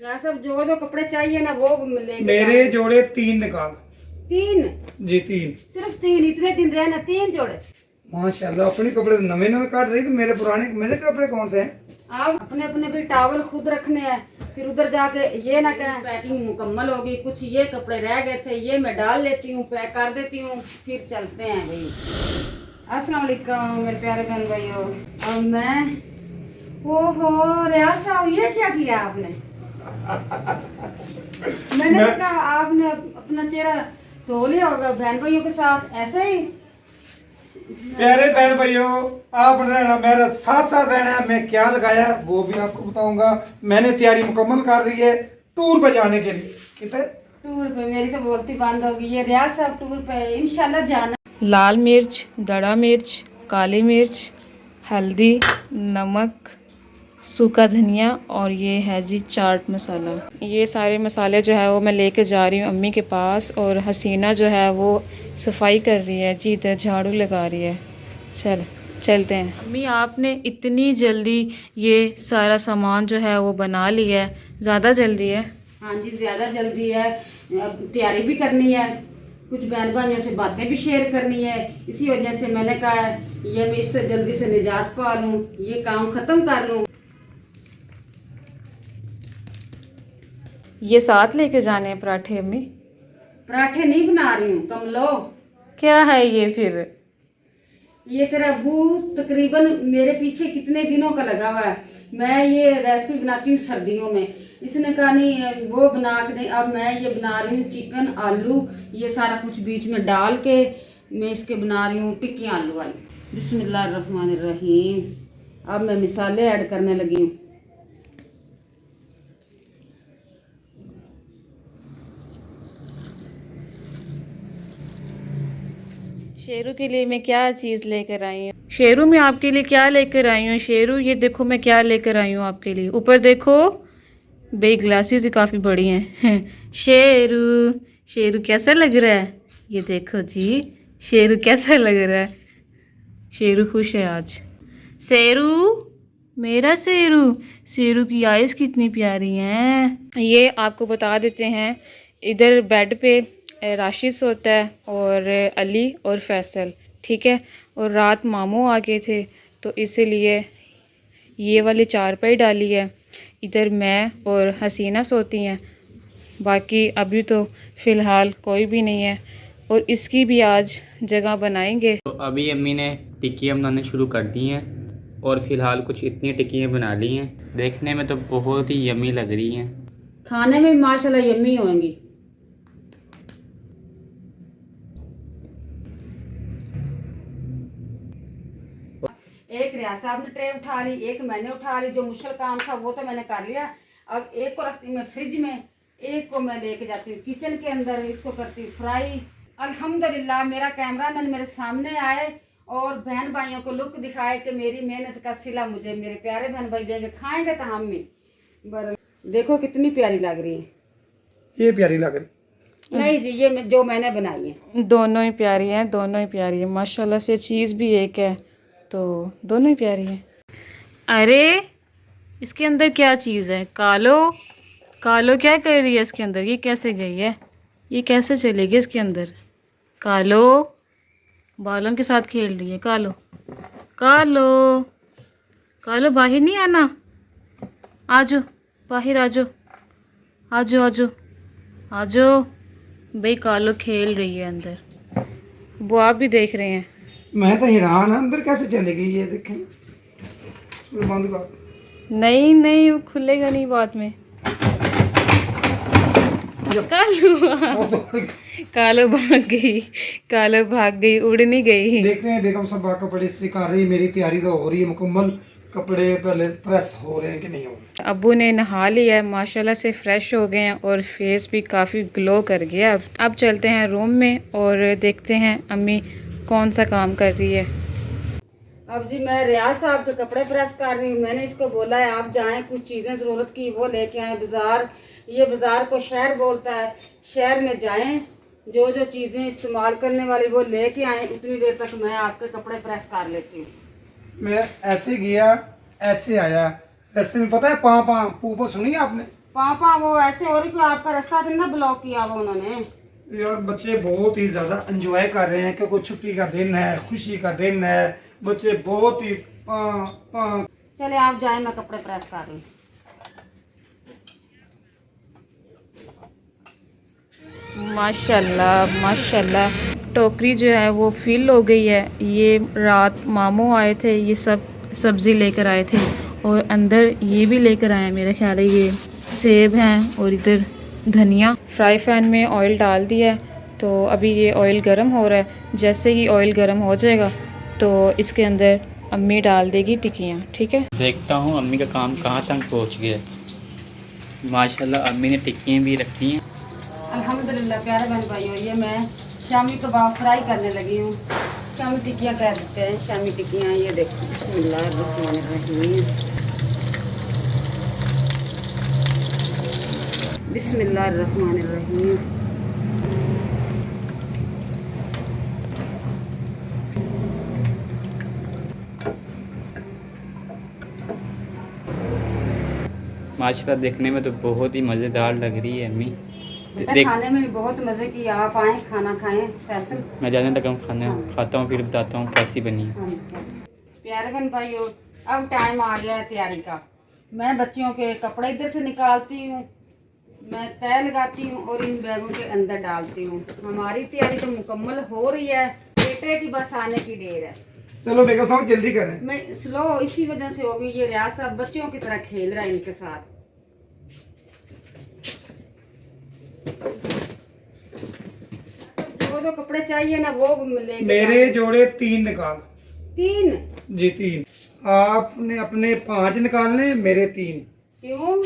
यार सब जो जो कपड़े चाहिए ना वो लेके मेरे जोड़े 3 निकाल। 3? जी 3। सिर्फ 3? इतने दिन रहे ना 3 जोड़े? माशाल्लाह, अपने कपड़े तो नवे नवे काट रही, तो मेरे कपड़े कौन से हैं? आप अपने अपने भी टावल खुद रखने हैं, फिर उधर जाके ये ना कहें पैकिंग मुकम्मल होगी, कुछ ये कपड़े रह गए थे, ये मैं डाल लेती हूँ, पैक कर देती हूँ, फिर चलते हैं भाई। अस्सलाम वालेकुम मेरे प्यारे बहन भाइयों। और मैं ओहो रियाज साहब, ये क्या किया आपने? मैंने कहा आपने अपना चेहरा धो लिया होगा बहन भाइयों के साथ ऐसे ही। प्यारे बहन भाइयों, आप रहना, मेरा साथ साथ रहना है। मैं क्या लगाया वो भी आपको बताऊंगा। मैंने तैयारी मुकम्मल कर ली है टूर पर जाने के लिए। कितने टूर पे? मेरी तो बोलती बंद होगी। ये रियाज साहब टूर पे इंशाल्लाह जाना। लाल मिर्च, दड़ा मिर्च, काली मिर्च, हल्दी, नमक, सूखा धनिया और ये है जी चाट मसाला। ये सारे मसाले जो है वो मैं लेके जा रही हूँ अम्मी के पास, और हसीना जो है वो सफाई कर रही है जी, इधर झाड़ू लगा रही है। चलते हैं। अम्मी आपने इतनी जल्दी ये सारा सामान जो है वो बना लिया है, ज़्यादा जल्दी है? हाँ जी ज़्यादा जल्दी है, तैयारी भी करनी है, कुछ बहन भाइयों से बातें भी शेयर करनी है। इसी वजह से मैंने कहा ये मैं इससे जल्दी से निजात पा लूँ, ये काम ख़त्म कर लूँ। ये साथ लेके जाने हैं पराठे अम्मी? पराठे नहीं बना रही हूँ कमलो। क्या है ये फिर? ये तेरा अब्बू तकरीबन मेरे पीछे कितने दिनों का लगा हुआ है। मैं ये रेसिपी बनाती हूँ सर्दियों में, इसने कहा नहीं वो बना के नहीं, अब मैं ये बना रही हूँ चिकन आलू, ये सारा कुछ बीच में डाल के मैं इसके बना रही हूँ टिक्कियाँ आलू वाली। बिस्मिल्लाहिर्रहमानिर्रहीम। अब मैं मिसाले ऐड करने लगी हूँ। शेरू के लिए मैं क्या चीज़ लेकर आई हूँ? शेरू मैं आपके लिए क्या लेकर आई हूँ? शेरू ये देखो मैं क्या लेकर आई हूँ आपके लिए। ऊपर देखो भाई, ग्लासेस ही काफ़ी बड़ी हैं। शेरू, शेरू कैसा लग रहा है? ये देखो जी, शेरू कैसा लग रहा है? शेरू खुश है आज। शेरू, मेरा शेरू, शेरू की आइज़ कितनी प्यारी हैं। ये आपको बता देते हैं, इधर बेड पे राशिद सोता है और अली और फैसल, ठीक है। और रात मामू आ गए थे तो इसीलिए ये वाली चारपाई डाली है। इधर मैं और हसीना सोती हैं, बाकी अभी तो फ़िलहाल कोई भी नहीं है। और इसकी भी आज जगह बनाएंगे। तो अभी अम्मी ने टिक्कियाँ बनाने शुरू कर दी हैं और फ़िलहाल कुछ इतनी टिक्कियाँ बना ली हैं। देखने में तो बहुत ही यम्मी लग रही हैं, खाने में माशाल्लाह यम्मी होंगी। एक रियाज साहब ने ट्रे उठा ली, एक मैंने उठा ली। जो मुश्किल काम था वो तो मैंने कर लिया। अब एक को रखती हूँ मैं फ्रिज में, एक को मैं लेके जाती हूँ किचन के अंदर, इसको करती हूँ फ्राई। अल्हम्दुलिल्लाह मेरा कैमरामैन मेरे सामने आए और बहन भाइयों को लुक दिखाए कि मेरी मेहनत का सिला मुझे मेरे प्यारे बहन भाई देंगे, खाएंगे तो हम भी। देखो कितनी प्यारी लग रही है। ये प्यारी लग रही? नहीं जी, ये जो मैंने बनाई है। दोनों ही प्यारी हैं, दोनों ही प्यारी हैं माशाल्लाह से। चीज़ भी एक है तो दोनों ही प्यारी हैं। अरे इसके अंदर क्या चीज़ है? कालो, कालो क्या कर रही है इसके अंदर? ये कैसे गई है? ये कैसे चलेगी इसके अंदर? कालो बालों के साथ खेल रही है। कालो, कालो, कालो बाहर नहीं आना, आजो बाहर, आजो आजो आजो आजो। भाई कालो खेल रही है अंदर, वो आप भी देख रहे हैं। मैं तो हैरान, अंदर कैसे चली गई ये देखें। बंद कर। नहीं नहीं, वो खुलेगा नहीं बाद में। कालो, कालो भाग गई, कालो भाग गई, उड़ नहीं गई। देखते हैं बेगम साहब कपड़े इस्त्री कर रही, मेरी तैयारी तो हो रही है मुकम्मल। कपड़े पहले प्रेस हो रहे हैं कि नहीं हो रहे? अब्बू ने नहा लिया है, माशाल्लाह से फ्रेश हो गए हैं और फेस भी काफ़ी ग्लो कर गया। अब चलते हैं रूम में और देखते हैं अम्मी कौन सा काम कर रही है। अब जी मैं रियाज साहब के कपड़े प्रेस कर रही हूँ। मैंने इसको बोला है आप जाएं, कुछ चीज़ें ज़रूरत की वो लेके आएँ बाज़ार। ये बाज़ार को शहर बोलता है, शहर में जाएं, जो जो चीज़ें इस्तेमाल करने वाली वो लेके आएँ। उतनी देर तक मैं आपके कपड़े प्रेस कर लेती हूँ। मैं ऐसे गया ऐसे आया, रास्ते में पता है पाँ पाँ पू पू सुनी आपने? पापा वो ऐसे हो रही कि आपका रास्ता तो ना ब्लॉक किया वो उन्होंने। यार बच्चे बहुत ही ज्यादा एंजॉय कर रहे हैं क्योंकि छुट्टी का दिन है, खुशी का दिन है। बच्चे बहुत ही चले आप जाए, मैं कपड़े प्रेस कर लूँ। माशाल्लाह माशाल्लाह, टोकरी जो है वो फिल हो गई है। ये रात मामू आए थे, ये सब सब्ज़ी लेकर आए थे और अंदर ये भी लेकर आए हैं, मेरा ख्याल है ये सेब हैं और इधर धनिया। फ्राई पैन में ऑयल डाल दिया है तो अभी ये ऑयल गर्म हो रहा है। जैसे ही ऑयल गर्म हो जाएगा तो इसके अंदर अम्मी डाल देगी टिक्कियाँ। ठीक है, देखता हूँ अम्मी का काम कहाँ तक पहुँच गया। माशाल्लाह अम्मी ने टिक्कियाँ भी रखी हैं। अल्हम्दुलिल्लाह प्यारे बहन भाइयों, ये मैं शामी कबाब फ्राई करने लगी हूँ। शामी टिक्कियाँ कह देते हैं, शामी टिक्कियाँ। ये देखो, बिस्मिल्लाहिर्रहमानिर्रहीम, बिस्मिल्लाहिर्रहमानिर्रहीम। माशाल्लाह देखने में तो बहुत ही मज़ेदार लग रही है अम्मी। बेटा खाने में भी बहुत मज़े की। आप आए खाना खाएं फैसल। मैं जाने तक हम खाता हूँ फिर बताता हूँ कैसी बनी है। प्यारे बहन भाइयों, अब टाइम आ गया है तैयारी का। मैं बच्चियों के कपड़े इधर से निकालती हूँ, मैं तय लगाती हूँ और इन बैगों के अंदर डालती हूँ। हमारी तैयारी तो मुकम्मल हो रही है, बेटे की बस आने की देर है। चलो बेगम साहब जल्दी करें। मैं स्लो इसी वजह से होगी, ये रियाज साहब बच्चों की तरह खेल रहा है इनके साथ। जो कपड़े चाहिए ना वो लेके मेरे जोड़े 3 निकाल। 3? जी 3। आपने अपने 5 निकालने, मेरे 3। क्यों?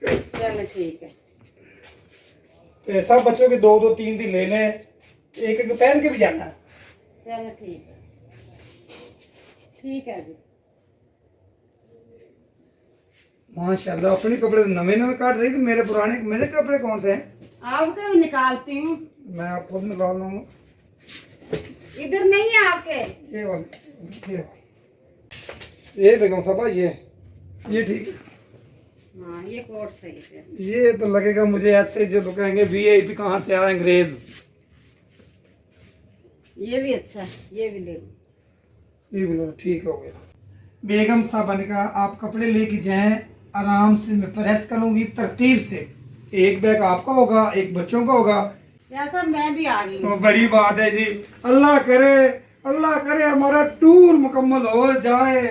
चलो ठीक है। तो सब बच्चों के 2-2 3 ले लें, एक एक पहन के भी जाना। चलो ठीक है, ठीक है जी। माशाल्लाह अपने कपड़े तो नवे नवे काट रही थी, मेरे पुराने मेरे कपड़े कौन से हैं? आपके भी निकालती हूँ। मैं आप खुद निकाल लूंगा। इधर नहीं है आपके? ये वाले ये बेगम साहबा ये ठीक है। हाँ ये कोट सही है। ये तो लगेगा मुझे ऐसे जो लोग कहेंगे वीआईपी कहाँ से आया अंग्रेज। ये भी अच्छा है, ये भी ले लो। ये भी लो, ठीक हो गया। बेगम साहबा ने कहा आप कपड़े लेके जाएं, आराम से मैं प्रेस करूंगी तरतीब से। एक बैग आपका होगा, एक बच्चों का होगा। ऐसा मैं भी आ गई हूँ। तो बड़ी बात है जी। अल्लाह करे हमारा टूर मुकम्मल हो जाए।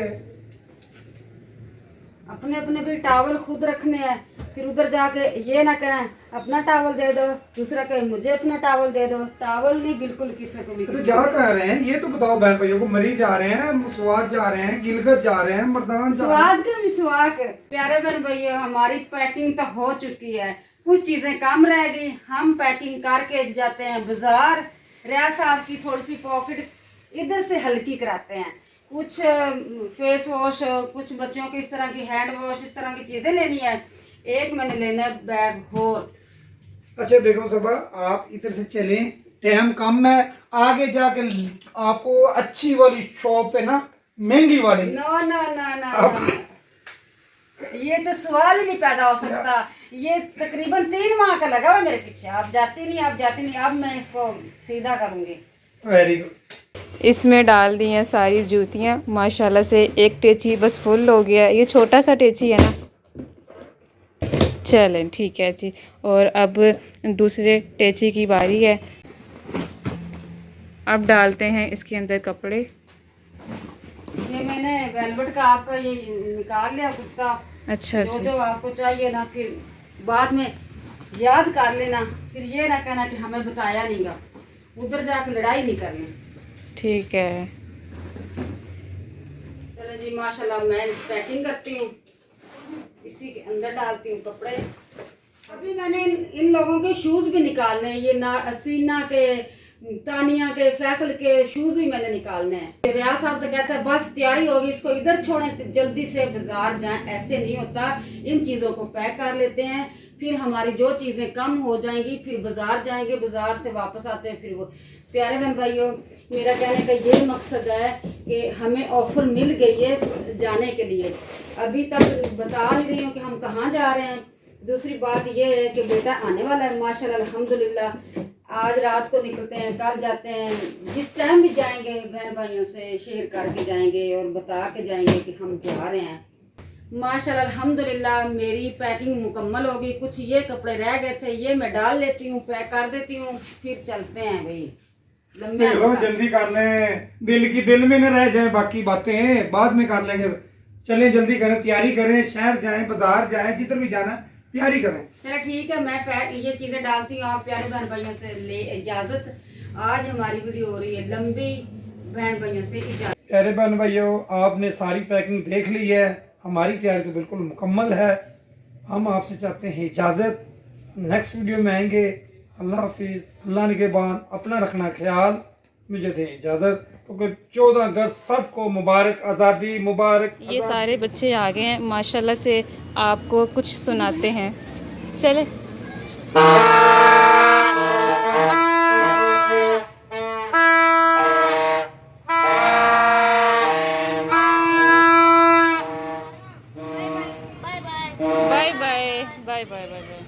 अपने अपने भी टावल खुद रखने हैं, फिर उधर जाके ये ना कहें अपना टावल दे दो, दूसरा कहे मुझे अपना टावल दे दो। टावल नहीं बिल्कुल किसी को भी। तो जा कह रहे हैं ये तो बताओ बहन भाइयों को। मरी जा रहे हैं, स्वाद जा रहे हैं, गिलगत जा रहे हैं, मर्दान जा रहे हैं। स्वाद का मिसवाक। प्यारे बहन भैया हमारी पैकिंग तो हो चुकी है, कुछ चीजें कम रह गई। हम पैकिंग करके जाते हैं बाजार। रियाज साहब की थोड़ी सी पॉकेट इधर से हल्की कराते हैं। कुछ फेस वॉश, कुछ बच्चों के इस तरह की हैंड वॉश, इस तरह की चीजें लेनी है। एक मैंने लेना है बैग और। अच्छा बेगम साहबा आप इधर से चलें, टाइम कम है। आगे जाके आपको अच्छी वाली शॉप है ना, महंगी वाली। नो नो नो नो, ये तो सवाल ही नहीं पैदा हो सकता। ये तकरीबन 3 माह का लगा हुआ मेरे पीछे। आप जाती नहीं, आप जाती नहीं। अब मैं इसको सीधा करूंगी। Very good. इसमें डाल दी हैं सारी जूतियाँ माशाल्लाह से। एक टेची बस फुल हो गया, ये छोटा सा टेची है ना। चलें ठीक है जी, और अब दूसरे टेची की बारी है। अब डालते हैं इसके अंदर कपड़े। ये मैंने वेलवेट का आपका ये निकाल लिया कुर्ता। अच्छा जो अच्छा, जो आपको चाहिए ना फिर बाद में याद कर लेना, फिर ये ना कहना कि हमें बताया नहींगा, उधर जाके लड़ाई नहीं करनी। ठीक है। चलो जी माशाल्लाह मैं पैकिंग करती हूँ, इसी के अंदर डालती हूँ कपड़े। अभी मैंने इन लोगों के शूज भी निकालने हैं। ये ना सीना के, तानिया के, फैसल के शूज भी मैंने निकालने हैं। रियाज साहब तो कहता है बस तैयारी होगी, इसको इधर छोड़ें, जल्दी से बाजार जाएं। ऐसे नहीं होता, इन चीज़ों को पैक कर लेते हैं, फिर हमारी जो चीज़ें कम हो जाएंगी, फिर बाजार जाएंगे, बाजार से वापस आते हैं फिर वो। प्यारे बहन भाइयों, मेरा कहने का ये मकसद है कि हमें ऑफर मिल गई है जाने के लिए। अभी तक बता नहीं रही हूँ कि हम कहाँ जा रहे हैं। दूसरी बात ये है कि बेटा आने वाला है माशाल्लाह अल्हम्दुलिल्लाह। आज रात को निकलते हैं, कल जाते हैं, जिस टाइम भी जाएंगे बहन भाइयों से शेयर करके जाएंगे और बता के जाएंगे कि हम जा रहे हैं। माशाल्लाह अल्हम्दुलिल्लाह मेरी पैकिंग मुकम्मल होगी। कुछ ये कपड़े रह गए थे, ये मैं डाल लेती हूँ, पैक कर देती हूँ, फिर चलते हैं भाई। लंबे चलो जल्दी कर लें, दिल में न रह जाए, बाकी बातें बाद में कर लेंगे। चलें जल्दी करें, तैयारी करें, शहर जाएं, बाजार जाएं, जिधर भी जाना तैयारी करें। चलो ठीक है, मैं पैक ये चीज़ें डालती हूँ। आप प्यारे बहन भाइयों से ले इजाज़त। आज हमारी वीडियो हो रही है लंबी, बहन भाइयों से इजाज़त। प्यारे बहन भाइयों, आपने सारी पैकिंग देख ली है, हमारी तैयारी तो बिल्कुल मुकम्मल है। हम आपसे चाहते हैं इजाज़त, नेक्स्ट वीडियो में आएंगे। अल्लाह हाफिज़, अल्लाह निगहबान, अपना रखना ख्याल, मुझे दें इजाज़त, क्योंकि 14 अगस्त सबको मुबारक, आज़ादी मुबारक। ये सारे बच्चे आ गए हैं माशाल्लाह से, आपको कुछ सुनाते हैं। चले bye bye bye bye bye bye.